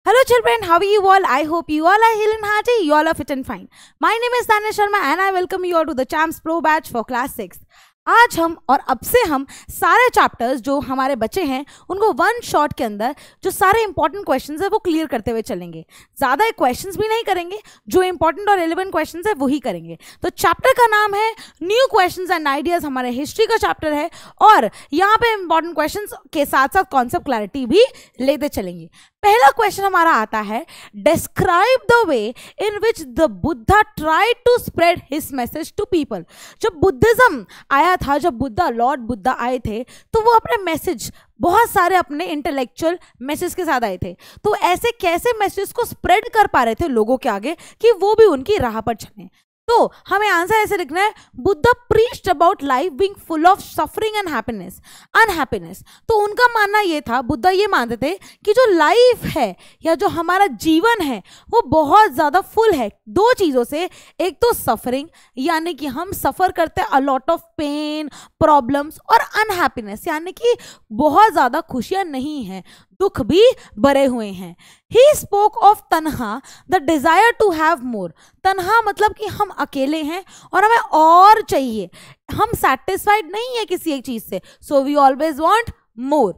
Hello children, how are you all? I hope you all are healthy and hearty. You all are fit and fine. My name is Tanya Sharma and I welcome you all to the Champs Pro batch for class 6. आज हम और अब से हम सारे chapters जो हमारे बच्चे हैं उनको वन शॉट के अंदर जो सारे इंपॉर्टेंट क्वेश्चंस है वो क्लियर करते हुए चलेंगे. ज़्यादा क्वेश्चंस भी नहीं करेंगे, जो इंपॉर्टेंट और रेलेवेंट क्वेश्चंस है वही करेंगे. तो चैप्टर का नाम है न्यू क्वेश्चंस एंड आइडियाज. हमारे हिस्ट्री का चैप्टर है और यहाँ पे इंपॉर्टेंट क्वेश्चंस के साथ साथ कॉन्सेप्ट क्लैरिटी भी लेते चलेंगे. पहला क्वेश्चन हमारा आता है, describe the way in which the Buddha tried to spread his message to people. जब बुद्धिज्म आया था, जब बुद्धा लॉर्ड बुद्धा आए थे तो वो अपने मैसेज बहुत सारे अपने इंटेलेक्चुअल मैसेज के साथ आए थे. तो ऐसे कैसे मैसेज को स्प्रेड कर पा रहे थे लोगों के आगे कि वो भी उनकी राह पर चले. तो हमें आंसर ऐसे लिखना है, Buddha preached about life being full of suffering and happiness unhappiness. तो उनका मानना ये था, बुद्धा ये मानते थे कि जो लाइफ है या जो हमारा जीवन है वो बहुत ज़्यादा फुल है दो चीज़ों से. एक तो सफरिंग यानी कि हम सफ़र करते हैं, a lot of pain problems, और अनहैप्पीनेस यानी कि बहुत ज़्यादा खुशियाँ नहीं हैं, दुख भी भरे हुए हैं. He spoke of tanha, the desire to have more. Tanha मतलब कि हम अकेले हैं और हमें और चाहिए, हम सेटिस्फाइड नहीं है किसी एक चीज से, so we always want more.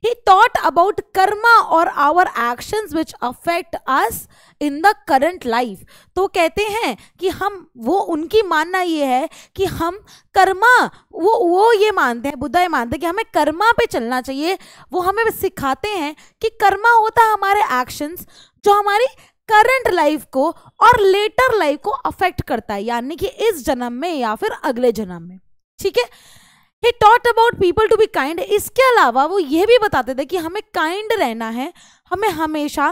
He taught about karma or our actions which affect us in the current life. तो कहते हैं कि हम वो उनकी मानना ये है कि हम कर्मा वो ये मानते हैं, बुद्धा ये मानते हैं कि हमें कर्मा पे चलना चाहिए. वो हमें सिखाते हैं कि कर्मा होता है हमारे एक्शंस जो हमारी करंट लाइफ को और लेटर लाइफ को अफेक्ट करता है, यानी कि इस जन्म में या फिर अगले जन्म में. ठीक है. He taught about people to be kind. इसके अलावा वो ये भी बताते थे कि हमें काइंड रहना है, हमें हमेशा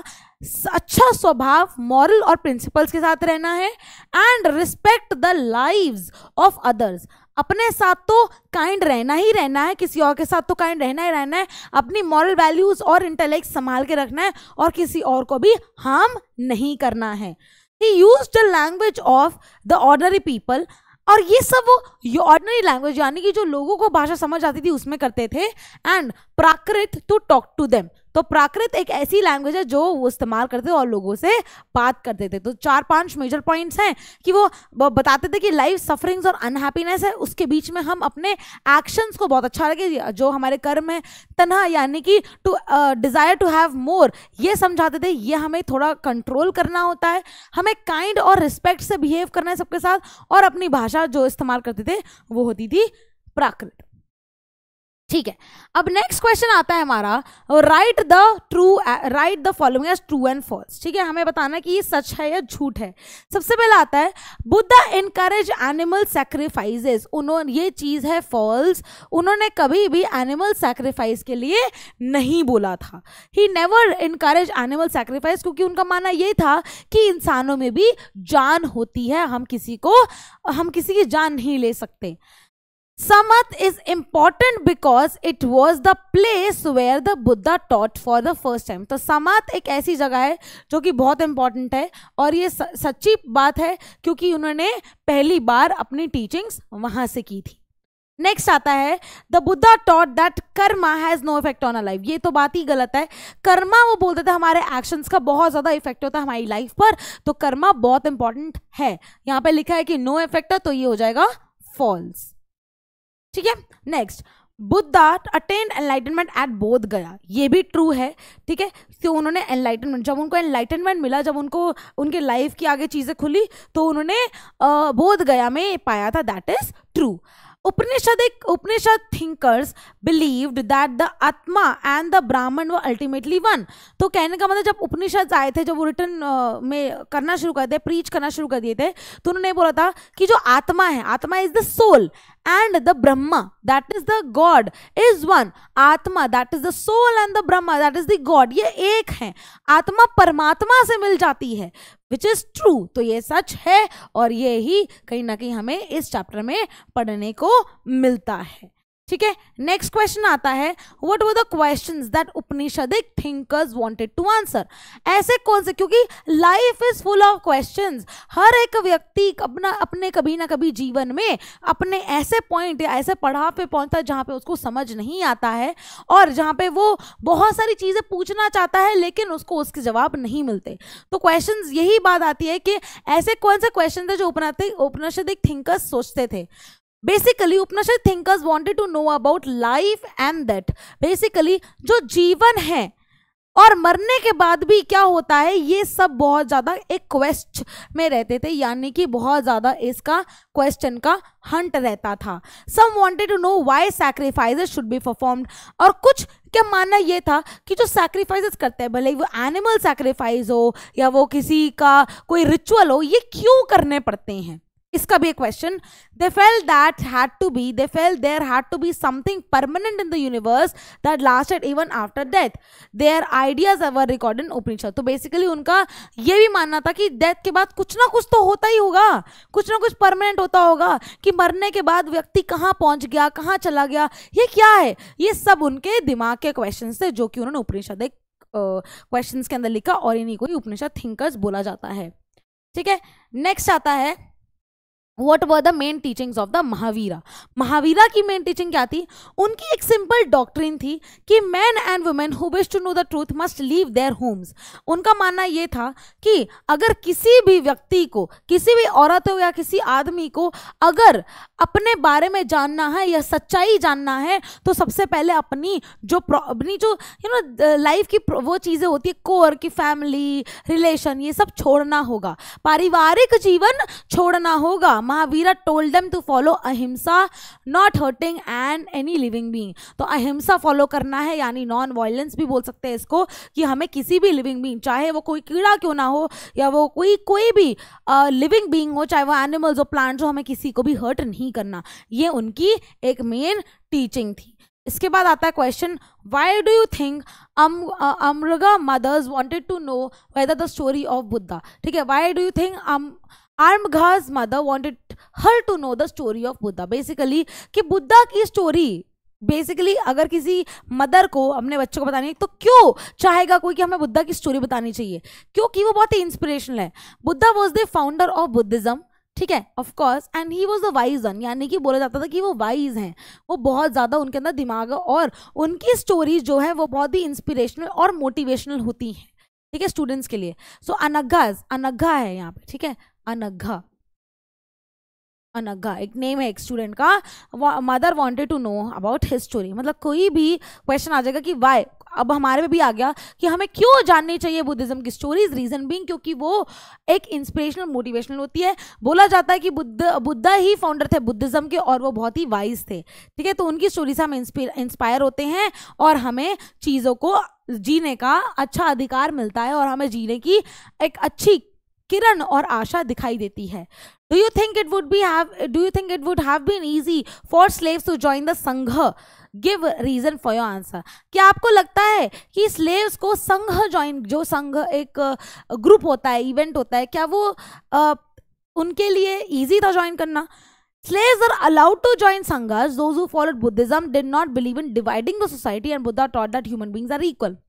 अच्छा स्वभाव, मॉरल और प्रिंसिपल्स के साथ रहना है. And respect the lives of others. अपने साथ तो काइंड रहना ही रहना है, किसी और के साथ तो काइंड रहना ही रहना है. अपनी मॉरल वैल्यूज और इंटेलेक्ट संभाल के रखना है और किसी और को भी हार्म नहीं करना है. He used the language of the ordinary people. और ये सब वो ऑर्डिनरी लैंग्वेज यानी कि जो लोगों को भाषा समझ आती थी उसमें करते थे. And Prakrit to talk to them. तो प्राकृत एक ऐसी लैंग्वेज है जो वो इस्तेमाल करते थे और लोगों से बात करते थे. तो 4-5 मेजर पॉइंट्स हैं कि वो बताते थे कि लाइफ सफरिंग्स और अनहैप्पीनेस है, उसके बीच में हम अपने एक्शंस को बहुत अच्छा लगे, जो हमारे कर्म है. तन्हा यानी कि to desire to have more, ये समझाते थे ये हमें थोड़ा कंट्रोल करना होता है, हमें काइंड और रिस्पेक्ट से बिहेव करना है सबके साथ, और अपनी भाषा जो इस्तेमाल करते थे वो होती थी प्राकृत. ठीक है. अब नेक्स्ट क्वेश्चन आता है हमारा, write the following as true and false. ठीक है, हमें बताना कि ये सच है या झूठ है. सबसे पहला आता है, बुद्धा इनकरेज एनिमल सैक्रिफाइसेस. उन्होंने ये चीज है फॉल्स, उन्होंने कभी भी एनिमल सैक्रिफाइस के लिए नहीं बोला था. He never encourage animal sacrifice, क्योंकि उनका मानना ये था कि इंसानों में भी जान होती है, हम किसी की जान नहीं ले सकते. Samath is important because it was the place where the Buddha taught for the first time. तो समात एक ऐसी जगह है जो कि बहुत इंपॉर्टेंट है और ये सच्ची बात है क्योंकि उन्होंने पहली बार अपनी टीचिंग्स वहां से की थी. नेक्स्ट आता है, the Buddha taught that karma has no effect on a life. ये तो बात ही गलत है. कर्मा वो बोलते थे हमारे एक्शंस का बहुत ज्यादा इफेक्ट होता है हमारी लाइफ पर, तो कर्मा बहुत इंपॉर्टेंट है. यहाँ पे लिखा है कि नो इफेक्ट है, तो ये हो जाएगा फॉल्स. ठीक है. Next, Buddha attained enlightenment at Bodh Gaya. ये भी ट्रू है. ठीक है, तो उन्होंने एनलाइटनमेंट, जब उनको एनलाइटनमेंट मिला, जब उनको उनके लाइफ की आगे चीज़ें खुली तो उन्होंने बोध गया में पाया था. That is true. Upanishad thinkers believed that the आत्मा एंड द ब्राह्मण वर अल्टीमेटली वन. तो कहने का मतलब जब उपनिषद आए थे, जब वो रिटर्न में करना शुरू कर दिए, प्रीच करना शुरू कर दिए थे, तो उन्होंने बोला था कि जो आत्मा है, atma is the soul and the Brahma, that is the God, is one. आत्मा, that is the soul, and the Brahma, that is the God, ये एक है. आत्मा परमात्मा से मिल जाती है, which is true. तो ये सच है और ये ही कहीं ना कहीं हमें इस चैप्टर में पढ़ने को मिलता है. ठीक है, नेक्स्ट क्वेश्चन आता है, what were the questions that Upanishadic thinkers wanted to answer. ऐसे कौन से, क्योंकि life is full of questions, हर एक व्यक्ति अपने कभी ना कभी जीवन में अपने ऐसे पॉइंट या ऐसे पड़ाव पे पहुंचता है जहां पे उसको समझ नहीं आता है और जहां पे वो बहुत सारी चीजें पूछना चाहता है लेकिन उसको उसके जवाब नहीं मिलते। तो क्वेश्चंस, यही बात आती है कि ऐसे कौन से क्वेश्चन थे जो उपनिषदिक थिंकर्स सोचते थे। Basically Upanishad thinkers wanted to know about life and death. Basically जो जीवन है और मरने के बाद भी क्या होता है, ये सब बहुत ज्यादा एक क्वेश्चन में रहते थे, यानी कि बहुत ज्यादा इसका क्वेश्चन का हंट रहता था। Some wanted to know why sacrifices should be performed, और कुछ क्या मानना ये था कि जो सैक्रिफाइसेस करते हैं, भले वो एनिमल सैक्रिफाइस हो या वो किसी का कोई रिचुअल हो, ये क्यों करने पड़ते हैं, इसका भी एक question. they felt there had to be something permanent in the universe that lasted even after death. Their ideas were recorded in Upanishad. तो बेसिकली उनका ये भी मानना था कि डेथ के बाद कुछ ना कुछ तो होता ही होगा, कुछ ना कुछ परमानेंट होता होगा, कि मरने के बाद व्यक्ति कहाँ पहुंच गया, कहाँ चला गया, ये क्या है, ये सब उनके दिमाग के क्वेश्चन थे जो कि उन्होंने उपनिषद क्वेश्चंस के अंदर लिखा और इन्हीं को ही उपनिषद थिंकर्स बोला जाता है। ठीक है, नेक्स्ट आता है, What were the main teachings of the Mahavira. Mahavira की मेन टीचिंग क्या थी, उनकी एक सिंपल डॉक्ट्रिन थी कि man and women who wish to know the truth must leave their homes. उनका मानना यह था कि अगर किसी भी व्यक्ति को, किसी भी औरत हो या किसी आदमी को अगर अपने बारे में जानना है या सच्चाई जानना है तो सबसे पहले अपनी जो लाइफ की वो चीज़ें होती है कोर की, फैमिली रिलेशन, ये सब छोड़ना होगा, पारिवारिक जीवन छोड़ना होगा। Mahavira told them to follow ahimsa, not hurting and any living being. तो अहिंसा फॉलो करना है, यानी नॉन वायलेंस भी बोल सकते हैं इसको, कि हमें किसी भी लिविंग बीइंग, चाहे वो कोई कीड़ा क्यों ना हो या वो कोई भी लिविंग बीइंग हो, चाहे वो एनिमल्स हो, प्लांट्स हो, हमें किसी को भी हर्ट नहीं करना। ये उनकी एक मेन टीचिंग थी। इसके बाद आता है question, why do you think अमृगा mothers wanted to know whether the story of Buddha. ठीक है, why do you think Armaga's mother wanted her to know the story of Buddha। Basically कि बुद्धा की स्टोरी, बेसिकली अगर किसी मदर को अपने बच्चों को बतानी है तो क्यों चाहेगा कोई कि हमें बुद्धा की स्टोरी बतानी चाहिए, क्योंकि वो बहुत ही इंस्पिरेशनल है। Buddha was the founder of Buddhism, ठीक है, of course, and he was the wise one, यानी कि बोला जाता था कि वो वाइज हैं, वो बहुत ज़्यादा उनके अंदर दिमाग है और उनकी स्टोरीज जो है वो बहुत ही इंस्पिरेशनल और मोटिवेशनल होती हैं, ठीक है, स्टूडेंट्स के लिए। सो अनघा है यहाँ पे, ठीक है, अनघा एक नेम है एक स्टूडेंट का। Mother wanted to know about his story, मतलब कोई भी क्वेश्चन आ जाएगा कि वाई, अब हमारे में भी आ गया कि हमें क्यों जाननी चाहिए बुद्धिज्म की स्टोरीज। रीजन बीइंग क्योंकि वो एक इंस्पिरेशनल मोटिवेशनल होती है। बोला जाता है कि बुद्धा ही फाउंडर थे बुद्धिज्म के और वो बहुत ही वाइज थे, ठीक है, तो उनकी स्टोरी से हम इंस्पायर होते हैं और हमें चीज़ों को जीने का अच्छा अधिकार मिलता है और हमें जीने की एक अच्छी किरण और आशा दिखाई देती है। Do you think it would have been easy for slaves to join the संघ? Give reason for your answer। क्या आपको लगता है कि स्लेव्स को संघ ज्वाइन, जो संघ एक ग्रुप होता है, इवेंट होता है, क्या वो उनके लिए इजी था ज्वाइन करना? Slaves are allowed to join sanghas. Those who followed Buddhism did not believe in dividing the society, and Buddha taught that human beings are equal।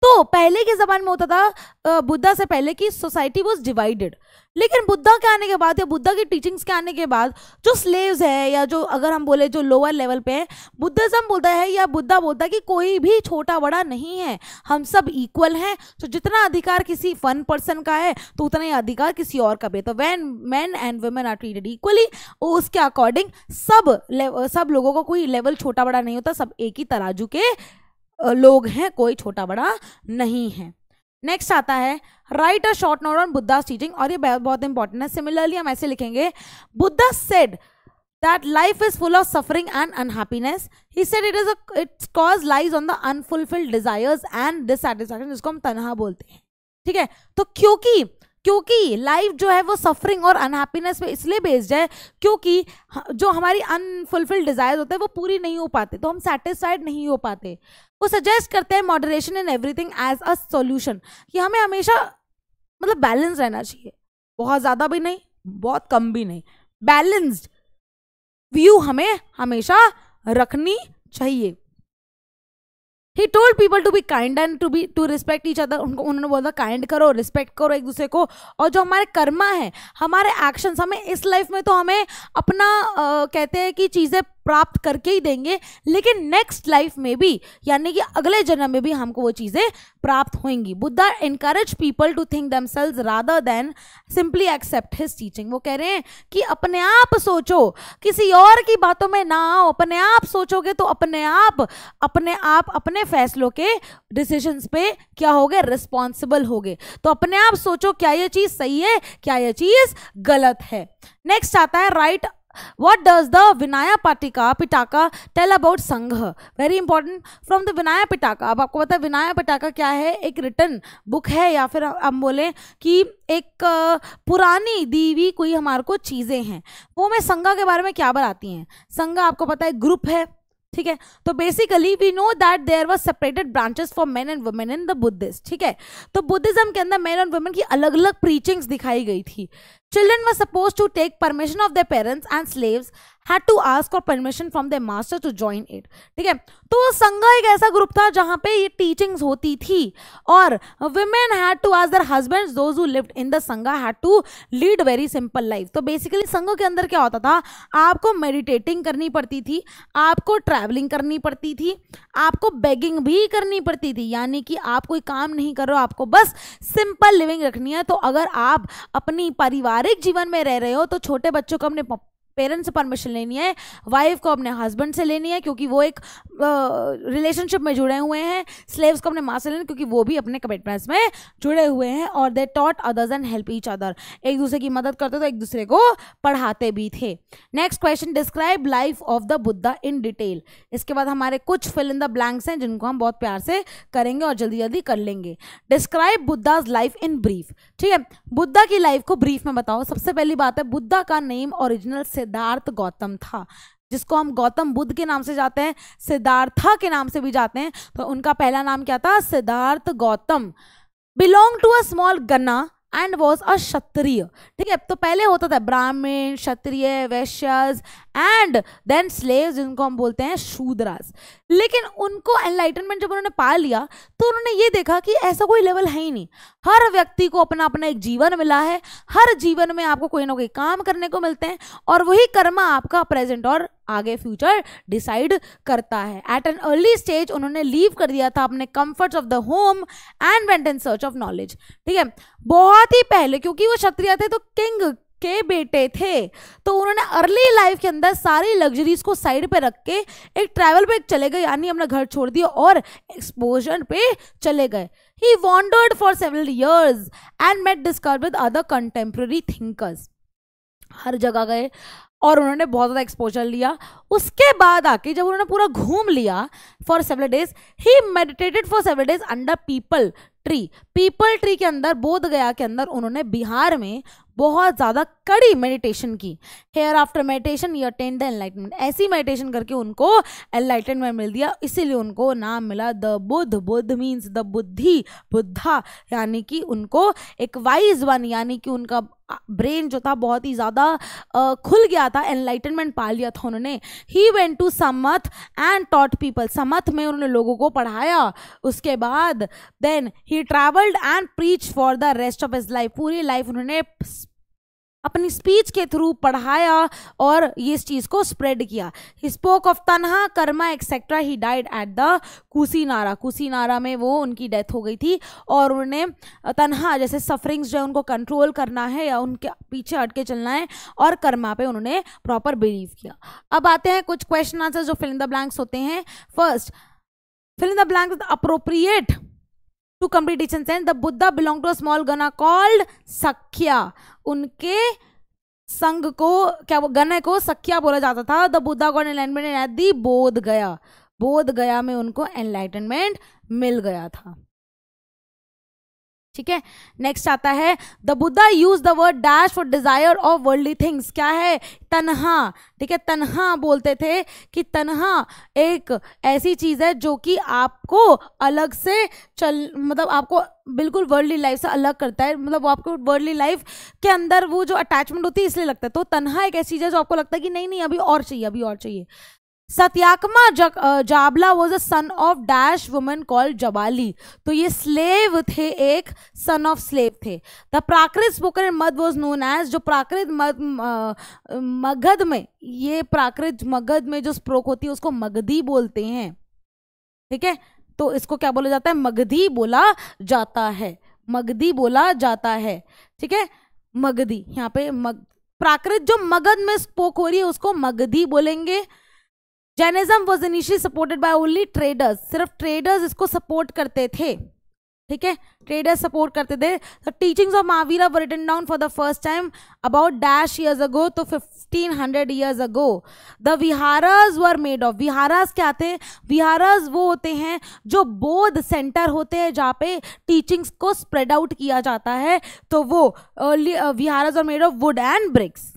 तो पहले के ज़माने में होता था बुद्धा से पहले की सोसाइटी वॉज डिवाइडेड, लेकिन बुद्धा के आने के बाद या बुद्धा की टीचिंग्स के आने के बाद जो स्लेव्स है या जो अगर हम बोले जो लोअर लेवल पे है, बुद्धिज्म बोलता है या बुद्धा बोलता है कि कोई भी छोटा बड़ा नहीं है, हम सब इक्वल हैं। तो जितना अधिकार किसी वन पर्सन का है तो उतना ही अधिकार किसी और का भी। तो when men and women are treated equally, उसके अकॉर्डिंग सब लोगों का कोई लेवल छोटा बड़ा नहीं होता, सब एक ही तराजू के लोग हैं, कोई छोटा बड़ा नहीं है। नेक्स्ट आता है, write a short note on बुद्धा's टीचिंग, और ये बहुत इंपॉर्टेंट है। सिमिलरली हम ऐसे लिखेंगे, Buddha said that life is full of suffering and unhappiness. He said its cause lies on the unfulfilled desires and dissatisfaction, जिसको हम तन्हा बोलते हैं, ठीक है। तो क्योंकि लाइफ जो है वो सफरिंग और अनहैप्पीनेस पे इसलिए बेस्ड है क्योंकि जो हमारी अनफुलफिल्ड डिजायर होते हैं वो पूरी नहीं हो पाते, तो हम सेटिस्फाइड नहीं हो पाते। वो सजेस्ट करते हैं moderation in everything as a solution, कि हमें हमेशा मतलब बैलेंस रहना चाहिए, बहुत ज़्यादा भी नहीं बहुत कम भी नहीं, बैलेंस्ड व्यू हमें हमेशा रखनी चाहिए। He told people to be kind and to respect each other. उन्होंने बोला काइंड करो, रिस्पेक्ट करो एक दूसरे को, और जो हमारे कर्मा है, हमारे एक्शंस, हमें इस लाइफ में तो हमें अपना कहते हैं कि चीज़ें प्राप्त करके ही देंगे, लेकिन नेक्स्ट लाइफ में भी यानी कि अगले जन्म में भी हमको वो चीज़ें प्राप्त होंगी। Buddha encourage people to think themselves rather than simply accept his teaching. वो कह रहे हैं कि अपने आप सोचो, किसी और की बातों में ना आओ, अपने आप सोचोगे तो अपने आप अपने फैसलों के डिसीजंस पे क्या होगे, रिस्पॉन्सिबल होगे। तो अपने आप सोचो क्या ये चीज़ सही है, क्या ये चीज़ गलत है। नेक्स्ट आता है right What does the Vinaya Pitaka tell about Sangha? Very important. From the Vinaya Pitaka, अब आपको पता है विनाया पिटाका क्या है? एक रिटर्न बुक है, या फिर हम बोले कि एक पुरानी दी हुई कोई हमारे को चीज़ें हैं, वो में संघा के बारे में क्या बताती हैं। संघा आपको पता है ग्रुप है, ठीक है। तो basically we know that there was separated branches for men and women in the Buddhist, ठीक है। तो बुद्धिज्म के अंदर मेन एंड वुमेन की अलग अलग प्रीचिंग्स दिखाई गई थी। Children were supposed to take permission of their parents and slaves had to ask for permission from their master to join it, ठीक है। तो संघा एक ऐसा ग्रुप था जहां पे ये टीचिंग्स होती थी, और women had to ask their husbands, those who lived in the संघा had to lead very simple life। तो बेसिकली संघा के अंदर क्या होता था, आपको मेडिटेटिंग करनी पड़ती थी, आपको ट्रैवलिंग करनी पड़ती थी, आपको बेगिंग भी करनी पड़ती थी, यानी कि आप कोई काम नहीं कर रहे हो, आपको बस सिंपल लिविंग रखनी है। तो अगर आप अपनी पारिवारिक जीवन में रह रहे हो तो छोटे बच्चों को अपने पेरेंट्स से परमिशन लेनी है, वाइफ को अपने हस्बैंड से लेनी है क्योंकि वो एक रिलेशनशिप में जुड़े हुए हैं, स्लेव्स को अपने माँ से लेना क्योंकि वो भी अपने कमिटमेंट्स में जुड़े हुए हैं, और they taught others and help each other, एक दूसरे की मदद करते तो एक दूसरे को पढ़ाते भी थे। Next question, describe life of the Buddha in detail. इसके बाद हमारे कुछ फिल इन द ब्लैंक्स हैं जिनको हम बहुत प्यार से करेंगे और जल्दी जल्दी कर लेंगे। Describe Buddha's life in brief, ठीक है। बुद्धा की लाइफ को ब्रीफ में बताओ। सबसे पहली बात है, बुद्धा का नेम ओरिजिनल सिद्धार्थ गौतम था, जिसको हम गौतम बुद्ध के नाम से जाते हैं, सिद्धार्था के नाम से भी जाते हैं। तो उनका पहला नाम क्या था, Siddhartha Gautam. Belong to a small gana and was a Kshatriya, ठीक है। तो पहले होता था Brahmin, Kshatriya, Vaishyas and then slaves, जिनको हम बोलते हैं शूद्रास। लेकिन उनको एनलाइटनमेंट जब उन्होंने पा लिया तो उन्होंने ये देखा कि ऐसा कोई लेवल है ही नहीं, हर व्यक्ति को अपना अपना एक जीवन मिला है, हर जीवन में आपको कोई ना कोई काम करने को मिलते हैं, और वही कर्म आपका प्रेजेंट और आगे फ्यूचर डिसाइड करता है। एट एन अर्ली स्टेज उन्होंने लीव कर दिया था अपने comforts of the home and went in search of knowledge, ठीक है। बहुत ही पहले, क्योंकि वो क्षत्रिय थे तो किंग के बेटे थे, तो उन्होंने अर्ली लाइफ के अंदर सारी लग्जरीज को साइड पे रख के एक ट्रैवल पे चले गए, यानी अपना घर छोड़ दिया और एक्सपोजर पे चले गए। He wandered for several years and met discovered with other contemporary thinkers। हर जगह गए और उन्होंने बहुत ज़्यादा एक्सपोजर लिया। उसके बाद आके जब उन्होंने पूरा घूम लिया for several days, he meditated for several days under people tree. People tree के अंदर, बोध गया के अंदर उन्होंने बिहार में बहुत ज़्यादा कड़ी मेडिटेशन की। Here after meditation you attain the enlightenment, ऐसी मेडिटेशन करके उनको एनलाइटमेंट मिल दिया, इसीलिए उनको नाम मिला the Buddha. Buddh means the buddhi, Buddha, यानी कि उनको एक वाइज वन, यानी कि उनका ब्रेन जो था बहुत ही ज़्यादा खुल गया था, एनलाइटनमेंट पा लिया था उन्होंने। ही वेंट टू समथ एंड टॉट पीपल, समथ में उन्होंने लोगों को पढ़ाया। उसके बाद then he travelled and preach for the rest of his life, पूरी लाइफ उन्होंने अपनी स्पीच के थ्रू पढ़ाया और ये इस चीज़ को स्प्रेड किया। ही स्पोक ऑफ तन्हा, Karma etcetera. He died at the Kushinara, Kushinara में वो उनकी डेथ हो गई थी, और उन्होंने तन्हा जैसे सफरिंग्स जो है उनको कंट्रोल करना है या उनके पीछे हट के चलना है, और कर्मा पे उन्होंने प्रॉपर बिलीव किया। अब आते हैं कुछ क्वेश्चन आंसर जो फिल इन द ब्लैंक्स होते हैं। First, fill in the blanks appropriate to completation sense. The Buddha belong to a small gana called Shakya, उनके संघ को क्या गण को सख्या बोला जाता था। The Buddha got enlightenment at the बोध गया, बोध गया में उनको एनलाइटनमेंट मिल गया था, ठीक है। नेक्स्ट आता है the Buddha use the word dash for desire of worldly things. क्या है, तन्हा, ठीक है। तन्हा बोलते थे कि तन्हा एक ऐसी चीज है जो कि आपको अलग से मतलब आपको बिल्कुल वर्ल्डली लाइफ से अलग करता है, मतलब वो आपको वर्ल्डली लाइफ के अंदर वो जो अटैचमेंट होती है इसलिए लगता है। तो तन्हा एक ऐसी चीज है जो आपको लगता है कि नहीं नहीं अभी और चाहिए, अभी और चाहिए। Satyakama Jabala was a son of dash woman called Jabali. तो ये स्लेव थे, एक सन ऑफ स्लेव थे। The Prakrit spoken in Magadha was known as, जो प्राकृत मगध में, ये प्राकृत मगध में जो स्पोक होती है उसको मगधी बोलते हैं, ठीक है। तो इसको क्या बोला जाता है, मगधी बोला जाता है, मगधी बोला जाता है, ठीक है। मगधी, यहाँ पे प्राकृत जो मगध में स्पोक हो रही है उसको मगधी बोलेंगे। Jainism was initially supported by only traders, सिर्फ ट्रेडर्स इसको सपोर्ट करते थे, ठीक है, ट्रेडर्स सपोर्ट करते थे। The teachings of Mahavira were written down for the first time about dash years ago, तो 1500 years ago. The viharas were made of, viharas क्या थे, विहारास वो होते हैं जो बौद्ध सेंटर होते हैं जहाँ पे टीचिंग्स को स्प्रेड आउट किया जाता है। तो वो viharas were made of wood and bricks,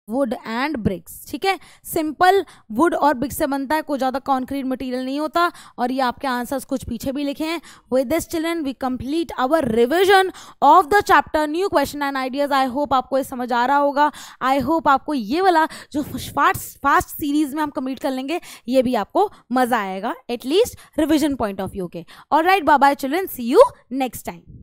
wood and bricks, ठीक है। सिंपल वुड और ब्रिक्स से बनता है, कोई ज़्यादा कॉन्क्रीट मटेरियल नहीं होता। और ये आपके आंसर्स कुछ पीछे भी लिखे हैं। With this children we complete our revision of the chapter new question and ideas. I hope आपको ये समझ आ रहा होगा। आई होप आपको ये वाला जो फास्ट सीरीज में हम कंप्लीट कर लेंगे ये भी आपको मजा आएगा, at least revision point of view के। Alright, bye bye children, see you next time.